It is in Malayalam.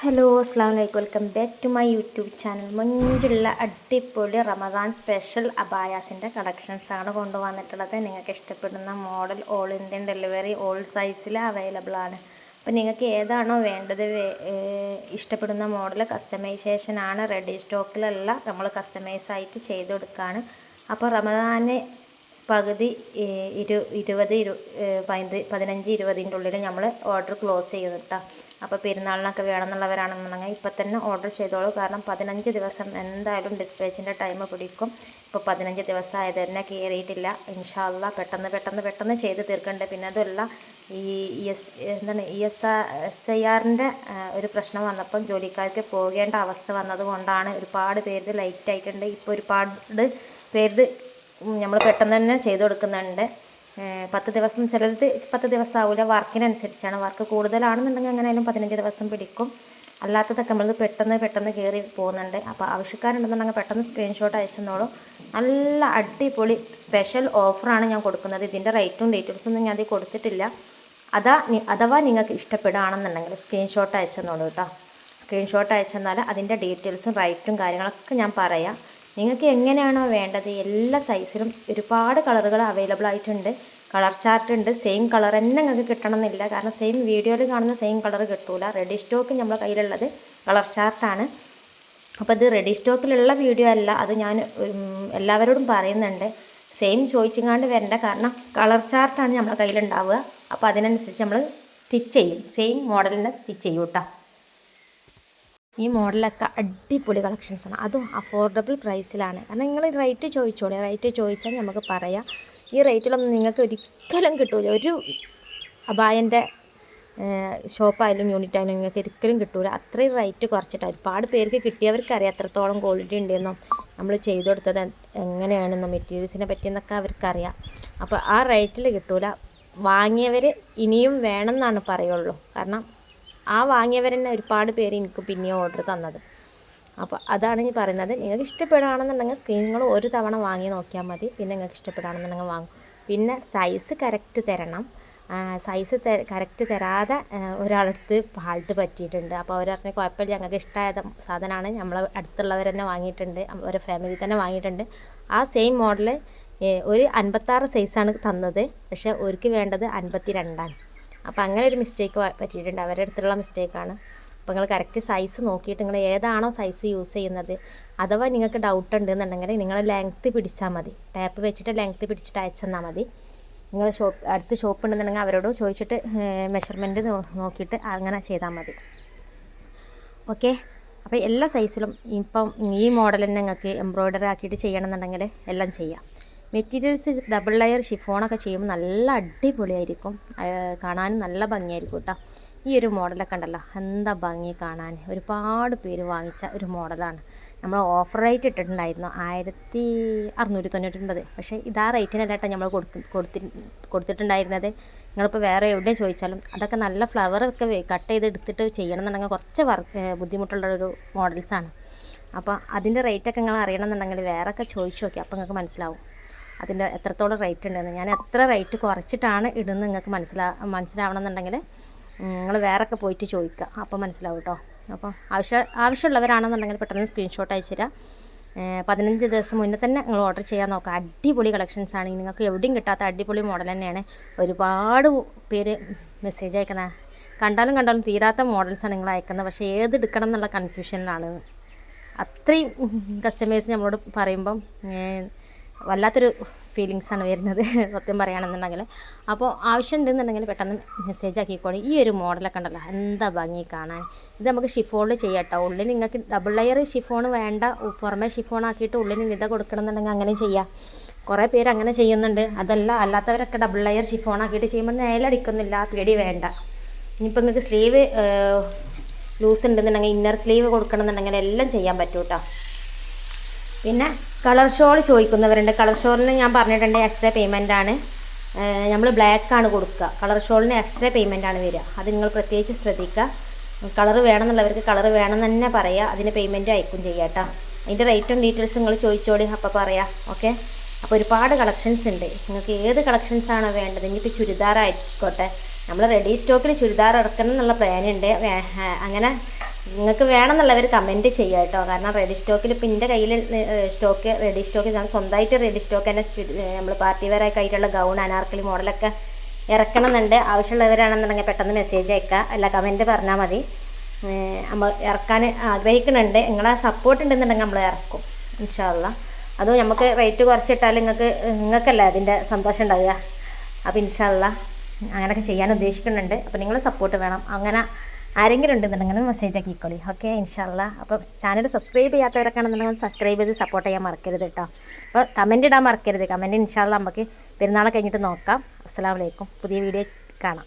ഹലോ അസ്സാം വലൈക്കും welcome back to my YouTube channel. മുഞ്ചുള്ള അടിപൊളി റമദാൻ സ്പെഷ്യൽ അബായാസിൻ്റെ കളക്ഷൻസാണ് കൊണ്ടുവന്നിട്ടുള്ളത്. നിങ്ങൾക്ക് ഇഷ്ടപ്പെടുന്ന model all Indian delivery all സൈസിൽ അവൈലബിൾ ആണ്. അപ്പോൾ നിങ്ങൾക്ക് ഏതാണോ വേണ്ടത് ഇഷ്ടപ്പെടുന്ന മോഡൽ കസ്റ്റമൈസേഷനാണ്. റെഡി സ്റ്റോക്കിലല്ല, നമ്മൾ കസ്റ്റമൈസായിട്ട് ചെയ്ത് കൊടുക്കുകയാണ്. അപ്പോൾ റമദാന് പകുതി 15-20ൻ്റെ ഉള്ളിൽ നമ്മൾ ഓർഡർ ക്ലോസ് ചെയ്യും കേട്ടോ. അപ്പോൾ പെരുന്നാളിനൊക്കെ വേണമെന്നുള്ളവരാണെന്നുണ്ടെങ്കിൽ ഇപ്പം തന്നെ ഓർഡർ ചെയ്തോളൂ. കാരണം 15 ദിവസം എന്തായാലും ഡിസ്പാച്ചിൻ്റെ ടൈം പിടിക്കും. ഇപ്പോൾ 15 ദിവസമായത് തന്നെ കയറിയിട്ടില്ല. ഇൻഷാ അള്ളാ പെട്ടെന്ന് ചെയ്ത് തീർക്കണ്ടേ. പിന്നെ അതല്ല ഈ ESIR-ൻ്റെ ഒരു പ്രശ്നം വന്നപ്പം ജോലിക്കാർക്ക് പോകേണ്ട അവസ്ഥ വന്നതുകൊണ്ടാണ് ഒരുപാട് പേര് ലൈറ്റ് ആയിട്ടുണ്ട്. ഇപ്പോൾ ഒരുപാട് പേര് നമ്മൾ പെട്ടെന്ന് തന്നെ ചെയ്ത് കൊടുക്കുന്നുണ്ട്. 10 ദിവസം, ചിലത് 10 ദിവസം ആവില്ല, വർക്കിനനുസരിച്ചാണ്. വർക്ക് കൂടുതലാണെന്നുണ്ടെങ്കിൽ എങ്ങനെയായാലും 15 ദിവസം പിടിക്കും. അല്ലാത്തതൊക്കെ നമ്മൾ പെട്ടെന്ന് കയറി പോകുന്നുണ്ട്. അപ്പോൾ ആവശ്യക്കാരുണ്ടെന്നുണ്ടെങ്കിൽ പെട്ടെന്ന് സ്ക്രീൻഷോട്ട് അയച്ചെന്നോളൂ. നല്ല അടിപൊളി സ്പെഷ്യൽ ഓഫറാണ് ഞാൻ കൊടുക്കുന്നത്. ഇതിൻ്റെ റേറ്റും ഡീറ്റെയിൽസൊന്നും ഞാൻ അതിൽ കൊടുത്തിട്ടില്ല. അഥവാ നിങ്ങൾക്ക് ഇഷ്ടപ്പെടുകയാണെന്നുണ്ടെങ്കിൽ സ്ക്രീൻഷോട്ട് അയച്ചെന്നോളൂ കേട്ടോ. സ്ക്രീൻഷോട്ട് അയച്ചെന്നാൽ അതിൻ്റെ ഡീറ്റെയിൽസും റേറ്റും കാര്യങ്ങളൊക്കെ ഞാൻ പറയാം. നിങ്ങൾക്ക് എങ്ങനെയാണോ വേണ്ടത് എല്ലാ സൈസിലും ഒരുപാട് കളറുകൾ അവൈലബിൾ ആയിട്ടുണ്ട്. കളർ ചാർട്ട് ഉണ്ട്. സെയിം കളർ തന്നെ നിങ്ങൾക്ക് കിട്ടണമെന്നില്ല. കാരണം സെയിം വീഡിയോയിൽ കാണുന്ന സെയിം കളർ കിട്ടൂല. റെഡി സ്റ്റോക്ക് നമ്മുടെ കയ്യിലുള്ളത് കളർ ചാർട്ടാണ്. അപ്പോൾ ഇത് റെഡി സ്റ്റോക്കിലുള്ള വീഡിയോ അല്ല, അത് ഞാൻ എല്ലാവരോടും പറയുന്നുണ്ട്. സെയിം ചോദിച്ചങ്ങാണ്ട് വരണ്ട. കാരണം കളർ ചാർട്ടാണ് നമ്മുടെ കയ്യിലുണ്ടാവുക. അപ്പോൾ അതിനനുസരിച്ച് നമ്മൾ സ്റ്റിച്ച് ചെയ്യും. സെയിം മോഡലിനെ സ്റ്റിച്ച് ചെയ്യും കേട്ടോ. ഈ മോഡലൊക്കെ അടിപൊളി കളക്ഷൻസാണ്, അതും അഫോർഡബിൾ പ്രൈസിലാണ്. കാരണം നിങ്ങൾ റേറ്റ് ചോദിച്ചോളൂ. റേറ്റ് ചോദിച്ചാൽ നമുക്ക് പറയാം. ഈ റേറ്റിലൊന്നും നിങ്ങൾക്ക് ഒരിക്കലും കിട്ടൂല. ഒരു അബായൻ്റെ ഷോപ്പായാലും യൂണിറ്റ് ആയാലും നിങ്ങൾക്ക് ഒരിക്കലും കിട്ടൂല. അത്രയും റേറ്റ് കുറച്ചിട്ടാണ്. ഒരുപാട് പേർക്ക് കിട്ടിയവർക്കറിയാം എത്രത്തോളം ക്വാളിറ്റി ഉണ്ടെന്നും നമ്മൾ ചെയ്തു കൊടുത്തത് എങ്ങനെയാണെന്നും മെറ്റീരിയൽസിനെ പറ്റിയെന്നൊക്കെ അവർക്കറിയാം. അപ്പോൾ ആ റേറ്റിൽ കിട്ടൂല. വാങ്ങിയവർ ഇനിയും വേണമെന്നാണ് പറയുള്ളൂ. കാരണം ആ വാങ്ങിയവർ തന്നെ ഒരുപാട് പേര് എനിക്ക് പിന്നെയും ഓർഡർ തന്നത്. അപ്പോൾ അതാണ് ഞാൻ പറയുന്നത്. നിങ്ങൾക്ക് ഇഷ്ടപ്പെടുകയാണെന്നുണ്ടെങ്കിൽ നിങ്ങൾ ഒരു തവണ വാങ്ങി നോക്കിയാൽ മതി. പിന്നെ നിങ്ങൾക്ക് ഇഷ്ടപ്പെടുകയാണെന്നുണ്ടെങ്കിൽ വാങ്ങും. പിന്നെ സൈസ് കറക്റ്റ് തരണം. സൈസ് കറക്റ്റ് തരാതെ ഒരാളടുത്ത് ഫാൾട്ട് പറ്റിയിട്ടുണ്ട്. അപ്പോൾ അവർ പറഞ്ഞ കുഴപ്പമില്ല, ഞങ്ങൾക്ക് ഇഷ്ടമായ സാധനമാണ്, നമ്മൾ അടുത്തുള്ളവർ തന്നെ വാങ്ങിയിട്ടുണ്ട്, അവരുടെ ഫാമിലി തന്നെ വാങ്ങിയിട്ടുണ്ട്. ആ സെയിം മോഡൽ ഒരു 56 സൈസാണ് തന്നത്. പക്ഷേ അവർക്ക് വേണ്ടത് 52ആണ്. അപ്പോൾ അങ്ങനെ ഒരു മിസ്റ്റേക്ക് പറ്റിയിട്ടുണ്ട്. അവരുടെ അടുത്തുള്ള മിസ്റ്റേക്കാണ്. അപ്പോൾ നിങ്ങൾ കറക്റ്റ് സൈസ് നോക്കിയിട്ട് നിങ്ങൾ ഏതാണോ സൈസ് യൂസ് ചെയ്യുന്നത്, അഥവാ നിങ്ങൾക്ക് ഡൗട്ട് ഉണ്ടെന്നുണ്ടെങ്കിൽ നിങ്ങൾ ലെങ്ത്ത് പിടിച്ചാൽ മതി. ടാപ്പ് വെച്ചിട്ട് ലെങ്ത്ത് പിടിച്ചിട്ട് അയച്ചെന്നാൽ മതി. നിങ്ങൾ അടുത്ത് ഷോപ്പ് ഉണ്ടെന്നുണ്ടെങ്കിൽ അവരോട് ചോദിച്ചിട്ട് മെഷർമെൻറ്റ് നോക്കിയിട്ട് അങ്ങനെ ചെയ്താൽ മതി. ഓക്കെ. അപ്പോൾ എല്ലാ സൈസിലും ഇപ്പം ഈ മോഡൽ തന്നെ നിങ്ങൾക്ക് എംബ്രോയ്ഡറി ആക്കിയിട്ട് ചെയ്യണമെന്നുണ്ടെങ്കിൽ എല്ലാം ചെയ്യാം. മെറ്റീരിയൽസ് ഡബിൾ ലെയർ ഷിഫോണൊക്കെ ചെയ്യുമ്പോൾ നല്ല അടിപൊളിയായിരിക്കും. കാണാനും നല്ല ഭംഗിയായിരിക്കും കേട്ടോ. ഈ ഒരു മോഡലൊക്കെ ഉണ്ടല്ലോ, എന്താ ഭംഗി കാണാൻ. ഒരുപാട് പേര് വാങ്ങിച്ച ഒരു മോഡലാണ്. നമ്മൾ ഓഫർ റേറ്റ് ഇട്ടിട്ടുണ്ടായിരുന്നു 1699. പക്ഷേ ഇതാ റേറ്റിനല്ല കേട്ടോ നമ്മൾ കൊടുത്തിട്ടുണ്ടായിരുന്നത്. നിങ്ങളിപ്പോൾ വേറെ എവിടെ ചോദിച്ചാലും അതൊക്കെ നല്ല ഫ്ലവറൊക്കെ കട്ട് ചെയ്ത് എടുത്തിട്ട് ചെയ്യണമെന്നുണ്ടെങ്കിൽ കുറച്ച് ബുദ്ധിമുട്ടുള്ളൊരു മോഡൽസാണ്. അപ്പോൾ അതിൻ്റെ റേറ്റൊക്കെ നിങ്ങൾ അറിയണമെന്നുണ്ടെങ്കിൽ വേറെയൊക്കെ ചോദിച്ചു നോക്കി. അപ്പോൾ നിങ്ങൾക്ക് മനസ്സിലാവും അതിൻ്റെ എത്രത്തോളം റേറ്റ് ഉണ്ടെന്ന്. ഞാൻ എത്ര റേറ്റ് കുറച്ചിട്ടാണ് ഇടുന്നത് നിങ്ങൾക്ക് മനസ്സിലാവണം എന്നുണ്ടെങ്കിൽ നിങ്ങൾ വേറൊക്കെ പോയിട്ട് ചോദിക്കുക. അപ്പോൾ മനസ്സിലാവും കേട്ടോ. അപ്പോൾ ആവശ്യമുള്ളവരാണെന്നുണ്ടെങ്കിൽ പെട്ടെന്ന് സ്ക്രീൻഷോട്ട് അയച്ചു തരാം. 15 ദിവസം മുന്നേ തന്നെ നിങ്ങൾ ഓർഡർ ചെയ്യാൻ നോക്കുക. അടിപൊളി കളക്ഷൻസാണ്. നിങ്ങൾക്ക് എവിടെയും കിട്ടാത്ത അടിപൊളി മോഡൽ തന്നെയാണ്. ഒരുപാട് പേര് മെസ്സേജ് അയക്കുന്നത്, കണ്ടാലും തീരാത്ത മോഡൽസാണ് നിങ്ങൾ അയക്കുന്നത്. പക്ഷേ ഏത് എടുക്കണം എന്നുള്ള കൺഫ്യൂഷനിലാണ്. അത്രയും കസ്റ്റമേഴ്സ് നമ്മളോട് പറയുമ്പം വല്ലാത്തൊരു ഫീലിങ്സാണ് വരുന്നത് സത്യം പറയുകയാണെന്നുണ്ടെങ്കിൽ. അപ്പോൾ ആവശ്യമുണ്ടെന്നുണ്ടെങ്കിൽ പെട്ടെന്ന് മെസ്സേജ് ആക്കിക്കോളി. ഈ ഒരു മോഡലൊക്കെ ഉണ്ടല്ലോ, എന്താ ഭംഗി കാണാൻ. ഇത് നമുക്ക് ഷിഫോണിൽ ചെയ്യാം കേട്ടോ. ഉള്ളിൽ നിങ്ങൾക്ക് ഡബിൾ ലെയർ ഷിഫോൺ വേണ്ട, പുറമെ ഷിഫോൺ ആക്കിയിട്ട് ഉള്ളിൽ നിത കൊടുക്കണമെന്നുണ്ടെങ്കിൽ അങ്ങനെ ചെയ്യാം. കുറേ പേര് അങ്ങനെ ചെയ്യുന്നുണ്ട്. അല്ലാത്തവരൊക്കെ ഡബിൾ ലെയർ ഷിഫോൺ ആക്കിയിട്ട് ചെയ്യുമ്പോൾ നേലടിക്കുന്നില്ല, പേടി വേണ്ട. ഇനിയിപ്പോൾ നിങ്ങൾക്ക് സ്ലീവ് ലൂസ് ഉണ്ടെന്നുണ്ടെങ്കിൽ ഇന്നർ സ്ലീവ് കൊടുക്കണമെന്നുണ്ടെങ്കിൽ എല്ലാം ചെയ്യാൻ പറ്റും കേട്ടോ. പിന്നെ കളർ ഷോൾ ചോദിക്കുന്നവരുണ്ട്. കളർ ഷോളിന് ഞാൻ പറഞ്ഞിട്ടുണ്ട് എക്സ്ട്രാ പേയ്മെൻറ്റാണ്. നമ്മൾ ബ്ലാക്കാണ് കൊടുക്കുക. കളർ ഷോളിന് എക്സ്ട്രാ പേയ്മെൻറ്റാണ് വരിക. അത് നിങ്ങൾ പ്രത്യേകിച്ച് ശ്രദ്ധിക്കുക. കളർ വേണമെന്നുള്ളവർക്ക് കളർ വേണമെന്ന് തന്നെ പറയുക. അതിന് പേയ്മെൻറ്റ് അയക്കും ചെയ്യാം കേട്ടോ. അതിൻ്റെ റേറ്റും ഡീറ്റെയിൽസും നിങ്ങൾ ചോദിച്ചോളി, അപ്പോൾ പറയാം. ഓക്കെ. അപ്പോൾ ഒരുപാട് കളക്ഷൻസ് ഉണ്ട്. നിങ്ങൾക്ക് ഏത് കളക്ഷൻസാണോ വേണ്ടത്, ഇനിയിപ്പോൾ ചുരിദാർ ആയിക്കോട്ടെ, നമ്മൾ റെഡി സ്റ്റോക്കിൽ ചുരിദാർ ഇറക്കണം എന്നുള്ള പ്ലാനുണ്ട്. അങ്ങനെ നിങ്ങൾക്ക് വേണമെന്നുള്ളവർ കമൻറ്റ് ചെയ്യുക കേട്ടോ. കാരണം റെഡി സ്റ്റോക്കിൽ ഇപ്പോൾ എൻ്റെ കയ്യിൽ സ്റ്റോക്ക് റെഡി സ്റ്റോക്ക് ഞാൻ സ്വന്തമായിട്ട് റെഡി സ്റ്റോക്ക് തന്നെ നമ്മൾ പാർട്ടി വെയറൊക്കെ ആയിട്ടുള്ള ഗൗൺ അനാർക്കലി മോഡലൊക്കെ ഇറക്കണമെന്നുണ്ട്. ആവശ്യമുള്ളവരാണെന്നുണ്ടെങ്കിൽ പെട്ടെന്ന് മെസ്സേജ് അയക്കുക, അല്ല കമൻറ്റ് പറഞ്ഞാൽ മതി. നമ്മൾ ഇറക്കാൻ ആഗ്രഹിക്കുന്നുണ്ട്. നിങ്ങളെ സപ്പോർട്ട് ഉണ്ടെന്നുണ്ടെങ്കിൽ നമ്മൾ ഇറക്കും ഇൻഷാ അല്ലാ. അതും നമുക്ക് റേറ്റ് കുറച്ചിട്ടാൽ നിങ്ങൾക്കല്ലേ അതിൻ്റെ സന്തോഷം ഉണ്ടാവുക. അപ്പോൾ ഇൻഷാ അല്ലാ അങ്ങനെയൊക്കെ ചെയ്യാൻ ഉദ്ദേശിക്കുന്നുണ്ട്. അപ്പോൾ നിങ്ങളെ സപ്പോർട്ട് വേണം. അങ്ങനെ ആരെങ്കിലും ഉണ്ടെന്നുണ്ടെങ്കിൽ മെസ്സേജ് ആക്കിക്കോളി. ഓക്കെ ഇൻഷാ അല്ലാ. അപ്പോൾ ചാനൽ സബ്സ്ക്രൈബ് ചെയ്യാത്തവരൊക്കെ ആണെന്നുണ്ടെങ്കിൽ സബ്സ്ക്രൈബ് ചെയ്ത് സപ്പോർട്ട് ചെയ്യാൻ മറക്കരുത് കേട്ടോ. അപ്പോൾ കമൻറ്റ് ഇടാൻ മറക്കരുത്. കമൻറ്റ് ഇൻഷാ അല്ലാ നമുക്ക് പെരുന്നാൾ കഴിഞ്ഞിട്ട് നോക്കാം. അസ്സലാമു അലൈക്കും. പുതിയ വീഡിയോ കാണാം.